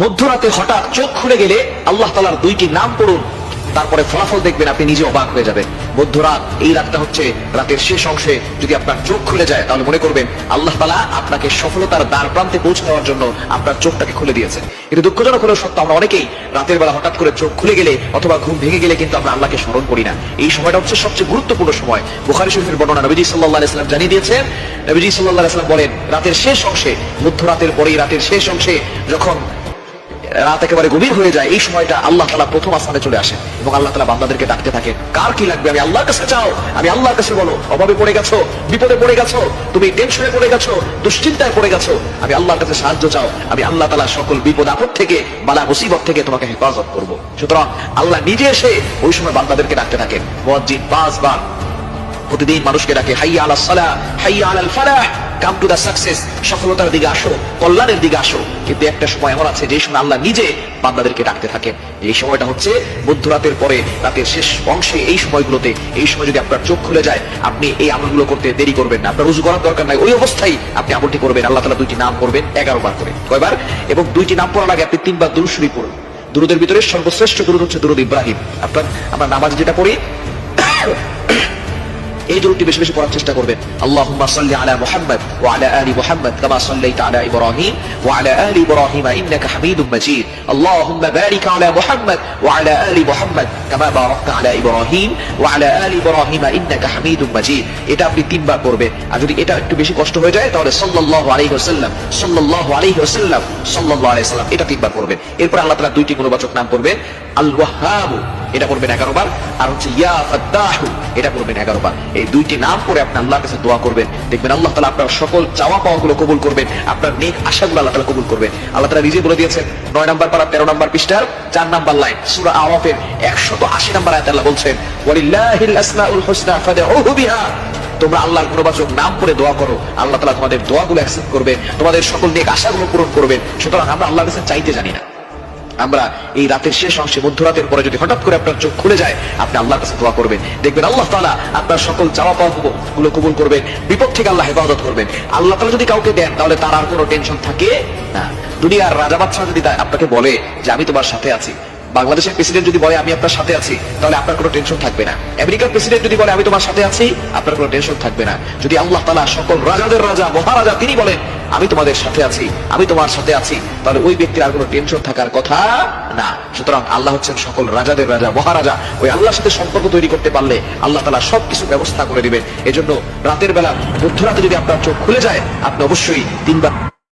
মধ্যরাতে হঠাৎ চোখ খুলে গেলে আল্লাহ তাআলার দুইটি নাম পড়ুন, তারপরে ফলাফল দেখবেন আপনি নিজে অবাক হয়ে যাবেন। মধ্যরাত, এই রাতটা হচ্ছে রাতের শেষ অংশে যদি আপনার চোখ খুলে যায় তাহলে মনে করবেন আল্লাহ তাআলা আপনাকে সফলতার দ্বার প্রান্তে পৌঁছে দেওয়ার জন্য আপনার চোখটাকে খুলে দিয়েছে। কিন্তু দুঃখজনক হলেও সত্য, আমরা অনেকেই রাতের বেলা হঠাৎ করে চোখ খুলে গেলে অথবা ঘুম ভেঙে গেলে কিন্তু আমরা আল্লাহকে স্মরণ করি না। এই সময়টা হচ্ছে সবচেয়ে গুরুত্বপূর্ণ সময়। বুখারী শরীফের বর্ণনা, নবীজি সাল্লাল্লাহু আলাইহি ওয়াসাল্লাম জানিয়ে দিয়েছেন, নবীজি সাল্লাল্লাহু আলাইহি ওয়াসাল্লাম বলেন, রাতের শেষ অংশে, মধ্যরাতের পরেই রাতের শেষ অংশে যখন রাত একেবারে গভীর হয়ে যায়, এই সময়টা আল্লাহ তাআলা প্রথম আসমানে চলে আসে এবং আল্লাহ তাআলা বান্দাদেরকে ডাকতে থাকেন, কার কি লাগবে আমি আল্লাহর কাছে চাও, আমি আল্লাহর কাছে বলো। অভাবে পড়ে গেছো, বিপদে পড়ে গেছো, তুমি টেনশনে পড়ে গেছো, দুশ্চিন্তায় পড়ে গেছো, আমি আল্লাহর কাছে সাহায্য চাও, আমি আল্লাহ তাআলা সকল বিপদ আপদ থেকে, বালা মুসিবত থেকে তোমাকে হেফাজত করব। সুতরাং আল্লাহ নিজে এসে ওই সময় বান্দাদেরকে ডাকতে থাকেন। মুয়াজ্জিন 5 বার প্রতিদিন মানুষকে ডাকে, হাইয়া আলাস সালাহ, হাইয়া আলাল ফালাহ, কাম টু দা সাকসেস, সফলতার দিকে আসো, কল্যাণের দিকে আসো। কিন্তু একটা সময় এমন আছে যে সময় আল্লাহ নিজে বান্দাদেরকে ডাকতে থাকেন। এই সময়টা হচ্ছে মধ্যরাতের পরে রাতের শেষ অংশে। এই সময়গুলোতে, এই সময় যদি আপনার চোখ খুলে যায়, আপনি এই আমলগুলো করতে দেরি করবেন না। আপনার রুজু করার দরকার নাই, ওই অবস্থায় আপনি আমলটি করবেন। আল্লাহ তাআলা দুইটি নাম করবেন 11 বার করে। কয়বার? এবং দুইটি নাম পড়ার আগে আপনি 3 বার দুরূদ শরীফ পড়ুন। দুরূদের ভিতরে সর্বশ্রেষ্ঠ দুরূদ হচ্ছে দুরূদ ইব্রাহিম। আমরা নামাজ যেটা পড়ি, এই দুরূদটি বেশি বেশি পড়ার চেষ্টা করবেন। আল্লাহুম্মা সাল্লি আলা মুহাম্মাদ ওয়া আলা আলি মুহাম্মাদ কামা সাল্লাইতা আলা ইব্রাহিম ওয়া আলা আলি ইব্রাহিম ইন্নাকা হামিদুম মাজিদ। আল্লাহুম্মা বারিক আলা মুহাম্মাদ ওয়া আলা আলি মুহাম্মাদ কামা বারাকতা আলা ইব্রাহিম ওয়া আলা আলি ইব্রাহিম ইন্নাকা হামিদুম মাজিদ। এটা আপনি 3 বার পড়বেন। আর যদি এটা একটু বেশি কষ্ট হয়ে যায় তাহলে সাল্লাল্লাহু আলাইহি ওয়াসাল্লাম, সাল্লাল্লাহু আলাইহি ওয়াসাল্লাম, সাল্লাল্লাহু আলাইহি ওয়াসাল্লাম, এটা 3 বার পড়বেন। এরপর আল্লাহ তাআলা দুইটি গুণবাচক নাম পড়বেন। আল ওয়াহ্হাব, এটা পড়বেন 11 বার। আর হচ্ছে ইয়া ফাত্তাহু, এটা পড়বেন 11 বার। এই দুইটি নাম পড়ে আপনি আল্লাহর কাছে দোয়া করবেন, দেখবেন আল্লাহ তাআলা আপনার সকল চাওয়া পাওয়াগুলো কবুল করবেন, আপনার নেক আশাগুলো আল্লাহ তাআলা কবুল করবেন। আল্লাহ তাআলা নিজে বলে দিয়েছেন 9 নম্বর পারা 13 নম্বর পৃষ্ঠার 4 নম্বর লাইন, সূরা আরাফের 180 নম্বর আয়াতে আল্লাহ বলছেন, ওয়ালিল্লাহিল আসমাউল হুসনা ফাদউহু বিহা। তোমরা আল্লাহর গুণবাচক নাম করে দোয়া করো, আল্লাহ তাআলা তোমাদের দোয়াগুলো অ্যাকসেপ্ট করবেন, তোমাদের সকল নেক আশাগুলো পূরণ করবেন। সুতরাং আমরা আল্লাহর কাছে চাইতে জানি না। আমরা এই রাতের শেষ অংশে, মধ্যরাতের পরে যদি হঠাৎ করে আপনার চোখ খুলে যায়, আপনি আল্লাহর কাছে দোয়া করবেন, দেখবেন আল্লাহ তাআলা আপনার সকল চাওয়া পাওয়া গুলো কবুল করবেন, বিপদ থেকে আল্লাহ হেফাজত করবেন। আল্লাহ তাআলা যদি কাউকে দেন তাহলে তার আর কোনো টেনশন থাকে না। দুনিয়ার রাজা বাদশা যদি আপনাকে বলে যে আমি তোমার সাথে আছি, বাংলাদেশের প্রেসিডেন্ট যদি বলে আমি আপনার সাথে আছি, তাহলে আপনার কোনো টেনশন থাকবে না। আমেরিকার প্রেসিডেন্ট যদি বলে আমি তোমার সাথে আছি, আপনার কোনো টেনশন থাকবে না। যদি আল্লাহ তাআলা সকল রাজাদের রাজা, মহারাজা, তিনি বলেন আমি তোমাদের সাথে আছি, আমি তোমার সাথে আছি, তাহলে ওই ব্যক্তির আর কোনো টেনশন থাকার কথা না। সুতরাং আল্লাহ হচ্ছেন সকল রাজাদের রাজা, মহারাজা। ওই আল্লাহর সাথে সম্পর্ক তৈরি করতে পারলে আল্লাহ তাআলা সবকিছু ব্যবস্থা করে দিবেন। এজন্য রাতের বেলা, মধ্যরাতে যদি আপনার চোখ খুলে যায়, আপনি অবশ্যই 3 বার